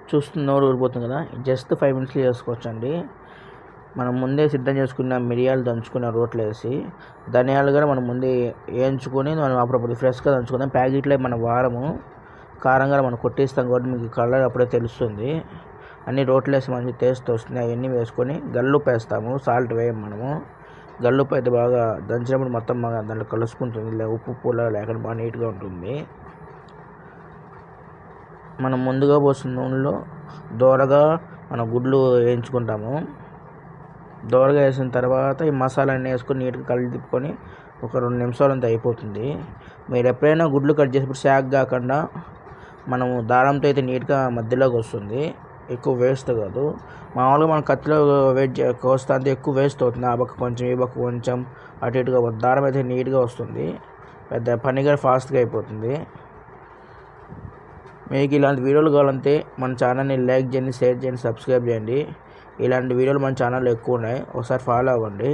చూస్తున్న నోరు ఊరిపోతుంది కదా, జస్ట్ 5 మినిట్స్లో చేసుకోవచ్చండి. మనం ముందే సిద్ధం చేసుకున్న మిరియాలు దంచుకున్న రోట్లో వేసి, ధనియాలు కూడా మనం ముందే వేయించుకొని మనం అప్పుడప్పుడు ఫ్రెష్గా దంచుకుందాం. ప్యాకెట్లో మనం వారము, కారంగా మనం కొట్టిస్తాం కాబట్టి మీకు కలర్ అప్పుడే తెలుస్తుంది. అన్ని రోట్లో వేసి మంచి టేస్ట్ వస్తుంది. అవన్నీ వేసుకొని గల్లుప్పు వేస్తాము, సాల్ట్ వేయం మనము. గల్లుప్పు అయితే బాగా దంచినప్పుడు మొత్తం బాగా దాంట్లో కలుసుకుంటుంది, ఉప్పు పూల లేకుండా బాగా నీట్గా ఉంటుంది. మనం ముందుగా పోసిన నూనెలో దోరగా మన గుడ్లు వేయించుకుంటాము. దోరగా వేసిన తర్వాత ఈ మసాలా అన్నీ వేసుకొని నీట్గా కలిపి ఒక 2 నిమిషాలు అంతా అయిపోతుంది. మీరు ఎప్పుడైనా గుడ్లు కట్ చేసేప్పుడు శాక్ కాకుండా మనము దారంతో అయితే నీట్గా మధ్యలోకి వస్తుంది, ఎక్కువ వేస్ట్ కాదు. మామూలుగా మనం కత్తిలో కోస్తా అంతే ఎక్కువ వేస్ట్ అవుతుంది. ఆ పక్క కొంచెం ఈ పక్క కొంచెం అటు ఇటుగా దారం అయితే నీట్గా వస్తుంది, పెద్ద పని కూడా ఫాస్ట్గా అయిపోతుంది. మీకు ఇలాంటి వీడియోలు కావాలంటే మన ఛానల్ని లైక్ చేయండి, షేర్ చేయండి, సబ్స్క్రైబ్ చేయండి. ఇలాంటి వీడియోలు మన ఛానల్లో ఎక్కువ ఉన్నాయి, ఒకసారి ఫాలో అవ్వండి.